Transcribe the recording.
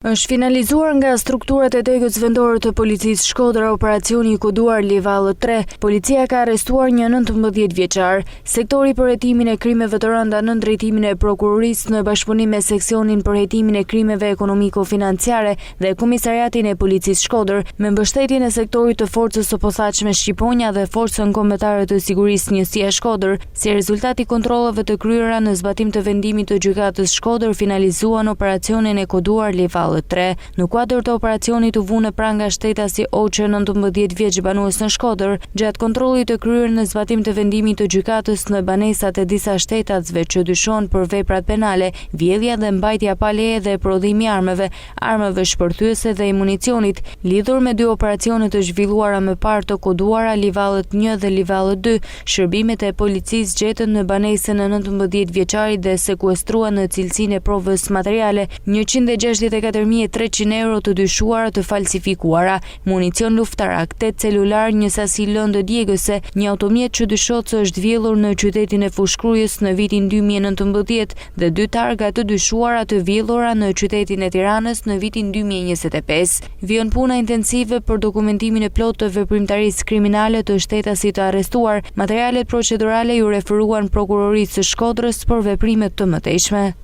Është finalizuar nga strukturat e Degës vendore të policisë Shkodra operacioni i koduar Livallo 3. Policia ka arrestuar një 19 vjeçar. Sektori për hetimin e krimeve të rënda nën drejtimin e prokurorisë në bashkëpunim me seksionin për hetimin e krimeve ekonomiko-financiare dhe komisariatin e policisë Shkodër, me mbështetjen e sektorit të forcës së posaçme Shqiponja dhe forcën kombëtare të sigurisë njësia Shkodër, si rezultat i kontrollave të kryera në zbatim të vendimit të gjykatës Shkodër, finalizuan operacionin e koduar Livallo 3. Në kuadër të operacionit u vune pranga shtetasi Oqe 19 vjeç banues në Shkodër, gjatë kontrollit të kryer në zbatim të vendimit të gjykatës në banesat e disa shtetatësve që dyshon për veprat penale, vjedhja dhe mbajtja pa leje dhe prodhimi armëve shpërthyese dhe i municionit, lidhur me dy operacione të zhvilluara më parë të koduara Livallo 1 dhe Livallo 2. Shërbimet e policisë gjetën në banesën e 19 vjeçarit dhe sekuestruan në cilësinë e provës materiale 164.300 euro të dyshuara të falsifikuara, municion luftarak, 8 celular, një sasi lëndë djegëse, një automjet që dyshohet se është vjedhur në qytetin e Fushkrujës në vitin 2019 dhe 2 targa të dyshuara të vjedhura në qytetin e Tiranës në vitin 2025. Vjen puna intensive për dokumentimin e plotë të veprimtarisë kriminale të shtetasit të arrestuar. Materialet procedurale ju referuan prokurorisë së Shkodrës për veprimet të mëtejshme.